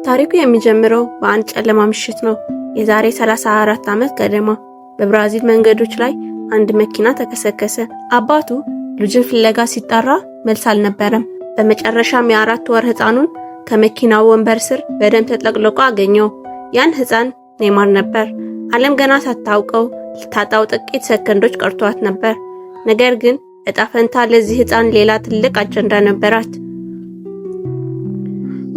ታሪኩ የሚጀምረው በአንድ ጨለማ ምሽት ነው። የዛሬ 34 ዓመት ገደማ በብራዚል መንገዶች ላይ አንድ መኪና ተከሰከሰ። አባቱ ልጁን ፍለጋ ሲጣራ መልስ አልነበረም። በመጨረሻም የ4 ወር ህፃኑን ከመኪናው ወንበር ስር በደም ተጠቅልቆ አገኘው። ያን ህፃን ኔይማር ነበር። ዓለም ገና ሳታውቀው ልታጣው ጥቂት ሰከንዶች ቀርቷት ነበር። ነገር ግን እጣ ፈንታ ለዚህ ህፃን ሌላ ትልቅ አጀንዳ ነበራት።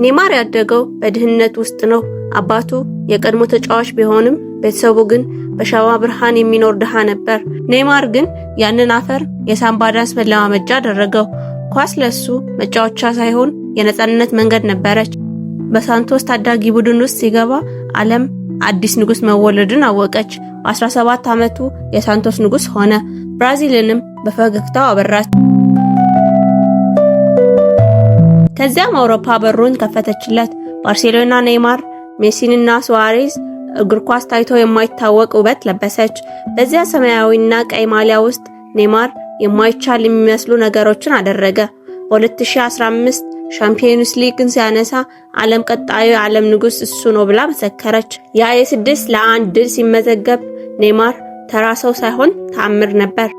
ኔይማር ያደገው በድህነት ውስጥ ነው። አባቱ የቀድሞ ተጫዋች ቢሆንም ቤተሰቡ ግን በሻማ ብርሃን የሚኖር ድሃ ነበር። ኔይማር ግን ያንን አፈር የሳምባ ዳንስ መለማመጃ አደረገው። ኳስ ለሱ መጫወቻ ሳይሆን የነጻነት መንገድ ነበረች። በሳንቶስ ታዳጊ ቡድን ውስጥ ሲገባ ዓለም አዲስ ንጉስ መወለድን አወቀች። በ17 ዓመቱ የሳንቶስ ንጉስ ሆነ። ብራዚልንም በፈገግታው አበራች። ከዚያም አውሮፓ በሩን ከፈተችለት። ባርሴሎና ኔይማር፣ ሜሲና ሱዋሬዝ እግር ኳስ ታይቶ የማይታወቅ ውበት ለበሰች። በዚያ ሰማያዊና ቀይ ማሊያ ውስጥ ኔይማር የማይቻል የሚመስሉ ነገሮችን አደረገ። በ2015 ሻምፒዮንስ ሊግን ሲያነሳ ዓለም ቀጣዩ የዓለም ንጉስ እሱ ነው ብላ መሰከረች። ያ የ6-1 ድል ሲመዘገብ ኔይማር ተራ ሰው ሳይሆን ተአምር ነበር።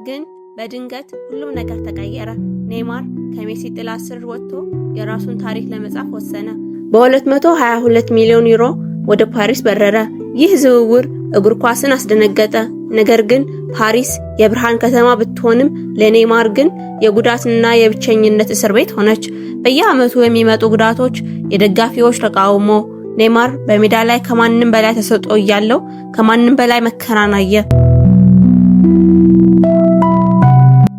ግን በድንገት ሁሉም ነገር ተቀየረ። ኔይማር ከሜሲ ጥላ ስር ወጥቶ የራሱን ታሪክ ለመጻፍ ወሰነ። በ222 ሚሊዮን ዩሮ ወደ ፓሪስ በረረ። ይህ ዝውውር እግር ኳስን አስደነገጠ። ነገር ግን ፓሪስ የብርሃን ከተማ ብትሆንም ለኔይማር ግን የጉዳትና የብቸኝነት እስር ቤት ሆነች። በየዓመቱ የሚመጡ ጉዳቶች፣ የደጋፊዎች ተቃውሞ፣ ኔይማር በሜዳ ላይ ከማንም በላይ ተሰጥኦ እያለው ከማንም በላይ መከራን አየ።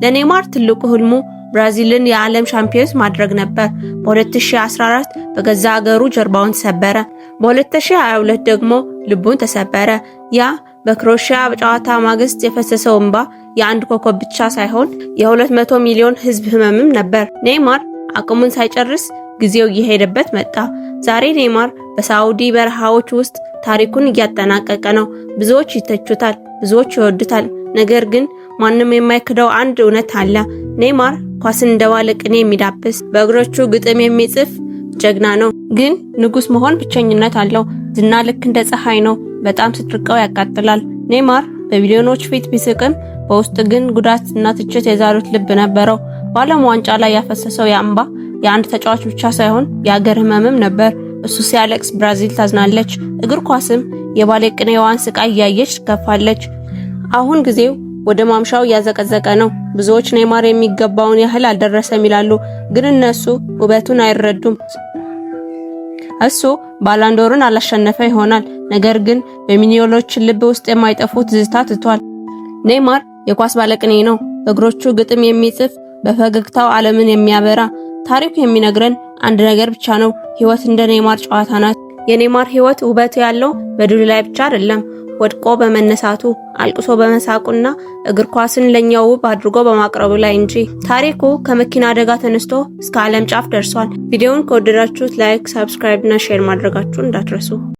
ለኔይማር ትልቁ ህልሙ ብራዚልን የዓለም ሻምፒዮንስ ማድረግ ነበር። በ2014 በገዛ ሀገሩ ጀርባውን ተሰበረ። በ2022 ደግሞ ልቡን ተሰበረ። ያ በክሮሺያ ጨዋታ ማግስት የፈሰሰው እንባ የአንድ ኮከብ ብቻ ሳይሆን የ200 ሚሊዮን ህዝብ ህመምም ነበር። ኔይማር አቅሙን ሳይጨርስ ጊዜው እየሄደበት መጣ። ዛሬ ኔይማር በሳውዲ በረሃዎች ውስጥ ታሪኩን እያጠናቀቀ ነው። ብዙዎች ይተቹታል፣ ብዙዎች ይወዱታል። ነገር ግን ማንም የማይክደው አንድ እውነት አለ። ኔይማር ኳስን እንደባለ ቅኔ የሚዳብስ በእግሮቹ ግጥም የሚጽፍ ጀግና ነው። ግን ንጉስ መሆን ብቸኝነት አለው። ዝና ልክ እንደ ፀሐይ ነው፣ በጣም ስትርቀው ያቃጥላል። ኔይማር በሚሊዮኖች ፊት ቢስቅም በውስጥ ግን ጉዳትና ትችት የዛሉት ልብ ነበረው። በዓለም ዋንጫ ላይ ያፈሰሰው ያንባ የአንድ ተጫዋች ብቻ ሳይሆን የአገር ህመምም ነበር። እሱ ሲያለቅስ ብራዚል ታዝናለች። እግር ኳስም የባለ ቅኔዋን ስቃይ እያየች ትከፋለች። አሁን ጊዜው ወደ ማምሻው እያዘቀዘቀ ነው። ብዙዎች ኔይማር የሚገባውን ያህል አልደረሰም ይላሉ፣ ግን እነሱ ውበቱን አይረዱም። እሱ ባላንዶርን አላሸነፈ ይሆናል፣ ነገር ግን በሚሊዮኖች ልብ ውስጥ የማይጠፉት ትዝታ ትቷል። ኔይማር የኳስ ባለቅኔ ነው። እግሮቹ ግጥም የሚጽፍ፣ በፈገግታው ዓለምን የሚያበራ። ታሪኩ የሚነግረን አንድ ነገር ብቻ ነው፣ ህይወት እንደ ኔይማር ጨዋታ ናት። የኔይማር ህይወት ውበት ያለው በድሉ ላይ ብቻ አይደለም፣ ወድቆ በመነሳቱ፣ አልቅሶ በመሳቁና እግር ኳስን ለኛው ውብ አድርጎ በማቅረቡ ላይ እንጂ። ታሪኩ ከመኪና አደጋ ተነስቶ እስከ ዓለም ጫፍ ደርሷል። ቪዲዮውን ከወደዳችሁት ላይክ፣ ሰብስክራይብ እና ሼር ማድረጋችሁን እንዳትረሱ።